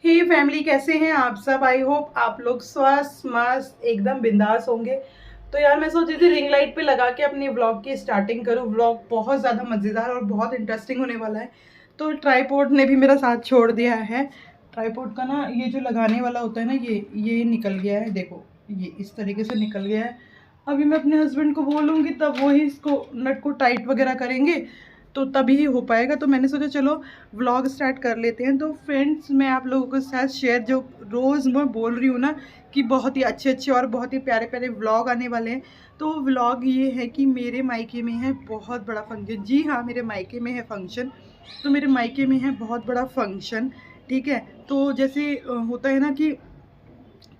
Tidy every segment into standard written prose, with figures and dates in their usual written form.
हे family, कैसे हैं आप सब। आई होप आप लोग स्वस्थ मस्त एकदम बिंदास होंगे। तो यार मैं सोच रही थी रिंग लाइट पे लगा के अपनी व्लॉग की स्टार्टिंग करूँ। व्लॉग बहुत ज़्यादा मज़ेदार और बहुत इंटरेस्टिंग होने वाला है। तो ट्राईपॉड ने भी मेरा साथ छोड़ दिया है। ट्राईपॉड का ना ये जो लगाने वाला होता है ना, ये निकल गया है। देखो ये इस तरीके से निकल गया है। अभी मैं अपने हस्बैंड को बोलूँगी तब वो ही इसको नट को टाइट वगैरह करेंगे, तो तभी ही हो पाएगा। तो मैंने सोचा चलो व्लॉग स्टार्ट कर लेते हैं। तो फ्रेंड्स, मैं आप लोगों के साथ शेयर, जो रोज़ मैं बोल रही हूँ ना कि बहुत ही अच्छे अच्छे और बहुत ही प्यारे प्यारे व्लॉग आने वाले हैं। तो व्लॉग ये है कि मेरे मायके में है बहुत बड़ा फंक्शन। जी हाँ, मेरे मायके में है फंक्शन। तो मेरे मायके में है बहुत बड़ा फंक्शन। ठीक है। तो जैसे होता है ना कि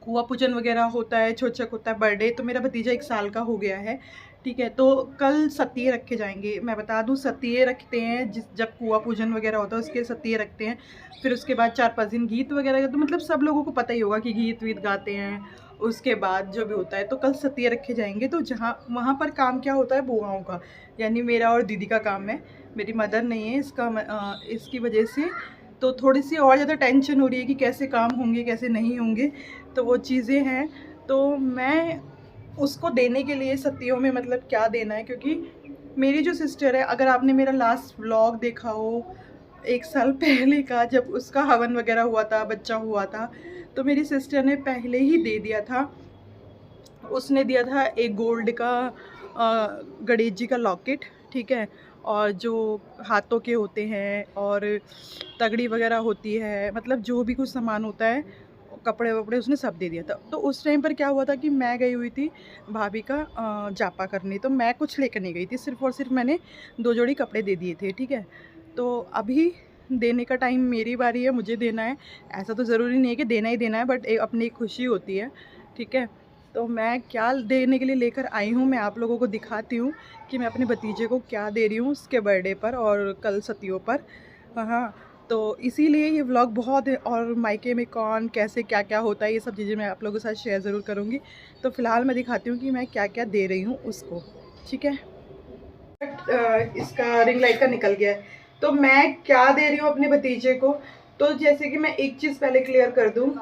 कुआ पूजन वगैरह होता है, छोचक होता है, बर्थडे। तो मेरा भतीजा 1 साल का हो गया है। ठीक है। तो कल सतिये रखे जाएंगे। मैं बता दूं, सतिये रखते हैं जब कुआ पूजन वगैरह होता है उसके सतिये रखते हैं। फिर उसके बाद 4-5 दिन गीत वगैरह, तो मतलब सब लोगों को पता ही होगा कि गीत वीत गाते हैं। उसके बाद जो भी होता है, तो कल सतिये रखे जाएंगे। तो जहाँ वहाँ पर काम क्या होता है, बुआओं का, यानी मेरा और दीदी का काम है। मेरी मदर नहीं है इसकी वजह से तो थोड़ी सी और ज़्यादा टेंशन हो रही है कि कैसे काम होंगे कैसे नहीं होंगे। तो वो चीज़ें हैं। तो मैं उसको देने के लिए सत्तियों में मतलब क्या देना है, क्योंकि मेरी जो सिस्टर है, अगर आपने मेरा लास्ट व्लॉग देखा हो 1 साल पहले का, जब उसका हवन वगैरह हुआ था, बच्चा हुआ था, तो मेरी सिस्टर ने पहले ही दे दिया था। उसने दिया था एक गोल्ड का गणेश जी का लॉकेट। ठीक है। और जो हाथों के होते हैं और तगड़ी वगैरह होती है, मतलब जो भी कुछ सामान होता है, कपड़े वपड़े, उसने सब दे दिया था। तो उस टाइम पर क्या हुआ था कि मैं गई हुई थी भाभी का जापा करने। तो मैं कुछ लेकर नहीं गई थी, सिर्फ़ और सिर्फ मैंने 2 जोड़ी कपड़े दे दिए थे। ठीक है। तो अभी देने का टाइम मेरी बारी है, मुझे देना है। ऐसा तो ज़रूरी नहीं है कि देना ही देना है, बट अपनी एक खुशी होती है। ठीक है। तो मैं क्या देने के लिए लेकर आई हूँ, मैं आप लोगों को दिखाती हूँ कि मैं अपने भतीजे को क्या दे रही हूँ उसके बर्थडे पर और कल सतियों पर। हाँ। तो इसीलिए ये व्लॉग बहुत है, और मायके में कौन कैसे क्या क्या होता है, ये सब चीज़ें मैं आप लोगों के साथ शेयर ज़रूर करूँगी। तो फ़िलहाल मैं दिखाती हूँ कि मैं क्या क्या दे रही हूँ उसको। ठीक है। इसका रिंग लाइट का निकल गया है। तो मैं क्या दे रही हूँ अपने भतीजे को। तो जैसे कि मैं एक चीज़ पहले क्लियर कर दूँ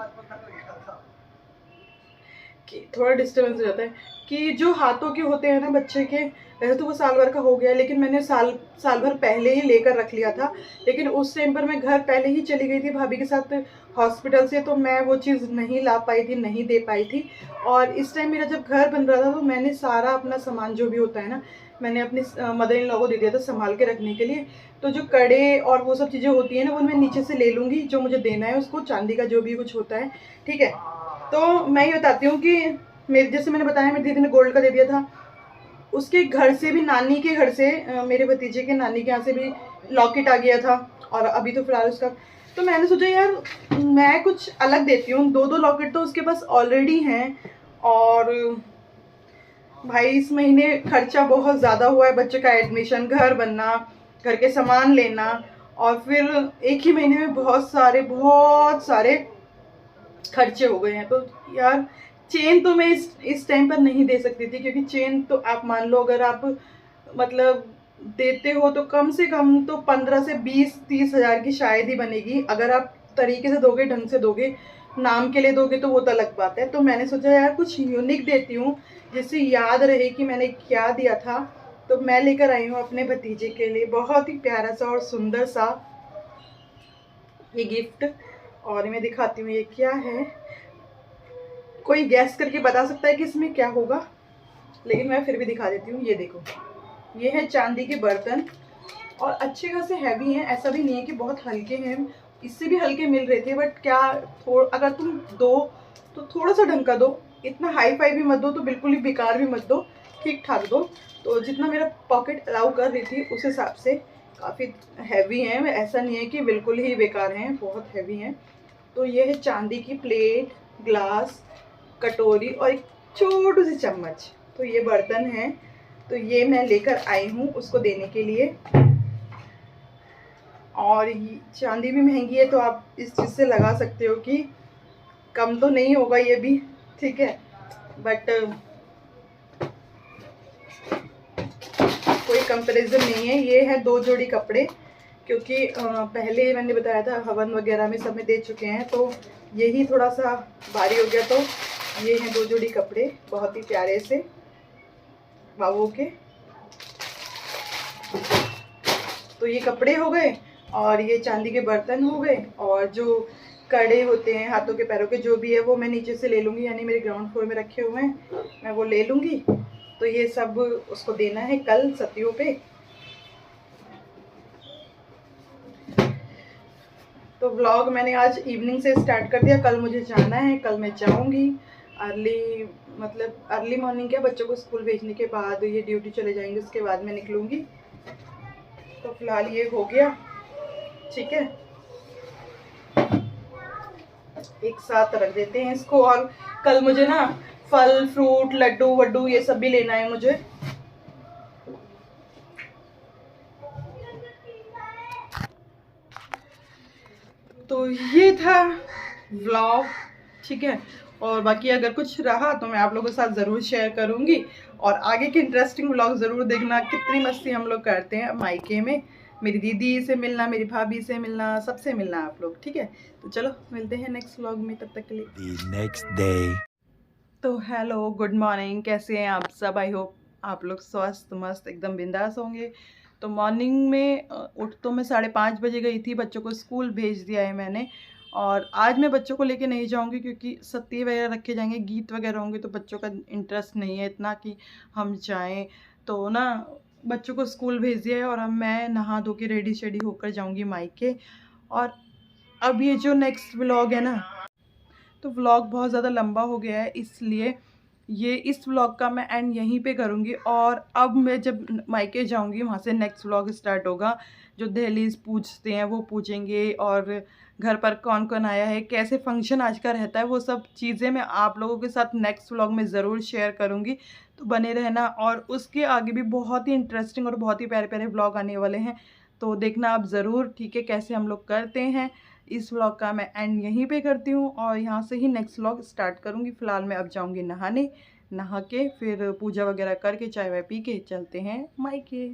कि थोड़ा डिस्टर्बेंस हो जाता है कि जो हाथों के होते हैं ना बच्चे के, वैसे तो वो साल भर का हो गया है, लेकिन मैंने साल भर पहले ही लेकर रख लिया था। लेकिन उस टाइम पर मैं घर पहले ही चली गई थी भाभी के साथ हॉस्पिटल से, तो मैं वो चीज़ नहीं ला पाई थी, नहीं दे पाई थी। और इस टाइम मेरा जब घर बन रहा था, तो मैंने सारा अपना सामान जो भी होता है ना, मैंने अपनी मदर इन लॉ को दे दिया था संभाल के रखने के लिए। तो जो कड़े और वो सब चीज़ें होती हैं ना, वो मैं नीचे से ले लूँगी, जो मुझे देना है उसको, चांदी का जो भी कुछ होता है। ठीक है। तो मैं ये बताती हूँ कि मेरे, जैसे मैंने बताया, मेरी दीदी ने गोल्ड का दे दिया था। उसके घर से भी, नानी के घर से, मेरे भतीजे के नानी के यहाँ से भी लॉकेट आ गया था। और अभी तो फिलहाल उसका, तो मैंने सोचा यार मैं कुछ अलग देती हूँ। 2-2 लॉकेट तो उसके पास ऑलरेडी हैं। और भाई इस महीने खर्चा बहुत ज़्यादा हुआ है, बच्चे का एडमिशन, घर बनना, घर के सामान लेना, और फिर एक ही महीने में बहुत सारे खर्चे हो गए हैं। तो यार चेन तो मैं इस टाइम पर नहीं दे सकती थी, क्योंकि चेन तो आप मान लो, अगर आप मतलब देते हो तो कम से कम तो 15 से 20-30 हज़ार की शायद ही बनेगी। अगर आप तरीके से दोगे, ढंग से दोगे, नाम के लिए दोगे, तो वो तो अलग बात है। तो मैंने सोचा यार कुछ यूनिक देती हूँ, जिससे याद रहे कि मैंने क्या दिया था। तो मैं लेकर आई हूँ अपने भतीजे के लिए बहुत ही प्यारा सा और सुंदर सा ये गिफ्ट। और मैं दिखाती हूँ ये क्या है। कोई गैस करके बता सकता है कि इसमें क्या होगा, लेकिन मैं फिर भी दिखा देती हूँ। ये देखो, ये है चांदी के बर्तन, और अच्छे खासे हैवी हैं। ऐसा भी नहीं है कि बहुत हल्के हैं, इससे भी हल्के मिल रहे थे, बट क्या, अगर तुम दो तो थोड़ा सा ढंग का दो। इतना हाई फाई भी मत दो, तो बिल्कुल ही बेकार भी मत दो, ठीक ठाक दो। तो जितना मेरा पॉकेट अलाउ कर रही थी उस हिसाब से काफ़ी हैवी हैं। ऐसा नहीं है कि बिल्कुल ही बेकार हैं, बहुत हैवी हैं। तो ये है चांदी की प्लेट, ग्लास, कटोरी और एक छोटू सी चम्मच। तो ये बर्तन है। तो ये मैं लेकर आई हूँ उसको देने के लिए। और ये चांदी भी महंगी है, तो आप इस चीज़ से लगा सकते हो कि कम तो नहीं होगा ये भी। ठीक है। बट कोई कंपैरिजन नहीं है। ये है 2 जोड़ी कपड़े, क्योंकि पहले मैंने बताया था हवन वगैरह में सब में दे चुके हैं, तो यही थोड़ा सा भारी हो गया। तो ये हैं 2 जोड़ी कपड़े बहुत ही प्यारे से बाबू के। तो ये कपड़े हो गए और ये चांदी के बर्तन हो गए, और जो कड़े होते हैं हाथों के पैरों के जो भी है वो मैं नीचे से ले लूँगी, यानी मेरे ग्राउंड फ्लोर में रखे हुए हैं, मैं वो ले लूँगी। तो ये सब उसको देना है कल सतियों पे। तो व्लॉग मैंने आज इवनिंग से स्टार्ट कर दिया। कल मुझे जाना है, कल मैं जाऊंगी अर्ली मॉर्निंग क्या, बच्चों को स्कूल भेजने के बाद ये ड्यूटी चले जाएंगे, उसके बाद मैं निकलूंगी। तो फिलहाल ये हो गया, ठीक है, एक साथ रख देते हैं इसको। और कल मुझे ना फल फ्रूट लड्डू वड्डू ये सब भी लेना है मुझे। तो ये था व्लॉग, ठीक है। और बाकी अगर कुछ रहा तो मैं आप लोगों के साथ ज़रूर शेयर करूँगी, और आगे के इंटरेस्टिंग व्लॉग ज़रूर देखना। कितनी मस्ती हम लोग करते हैं मायके में, मेरी दीदी से मिलना, मेरी भाभी से मिलना, सबसे मिलना आप लोग, ठीक है। तो चलो मिलते हैं नेक्स्ट व्लॉग में, तब तक के लिए नेक्स्ट डे। तो हेलो, गुड मॉर्निंग, कैसे हैं आप सब। आई होप आप लोग स्वस्थ मस्त एकदम बिंदास होंगे। तो मॉर्निंग में उठ तो मैं 5:30 बजे गई थी, बच्चों को स्कूल भेज दिया है मैंने। और आज मैं बच्चों को लेके नहीं जाऊंगी क्योंकि सत्ती वगैरह रखे जाएंगे, गीत वगैरह होंगे, तो बच्चों का इंटरेस्ट नहीं है इतना कि हम जाएं। तो ना बच्चों को स्कूल भेज दिया है, और अब मैं नहा धो के रेडी शेडी होकर जाऊंगी मायके। और अब ये जो नेक्स्ट व्लॉग है ना, तो व्लॉग बहुत ज़्यादा लंबा हो गया है, इसलिए ये इस व्लॉग का मैं एंड यहीं पे करूँगी। और अब मैं जब मायके जाऊँगी वहाँ से नेक्स्ट व्लॉग स्टार्ट होगा। जो दहलीज पूछते हैं वो पूछेंगे, और घर पर कौन कौन आया है, कैसे फंक्शन आज का रहता है, वो सब चीज़ें मैं आप लोगों के साथ नेक्स्ट व्लॉग में ज़रूर शेयर करूँगी। तो बने रहना, और उसके आगे भी बहुत ही इंटरेस्टिंग और बहुत ही प्यारे प्यारे व्लॉग आने वाले हैं, तो देखना आप ज़रूर, ठीक है, कैसे हम लोग करते हैं। इस व्लॉग का मैं एंड यहीं पे करती हूँ, और यहाँ से ही नेक्स्ट व्लॉग स्टार्ट करूँगी। फ़िलहाल मैं अब जाऊँगी नहाने, नहा के फिर पूजा वगैरह करके चाय वाय पी के चलते हैं मायके।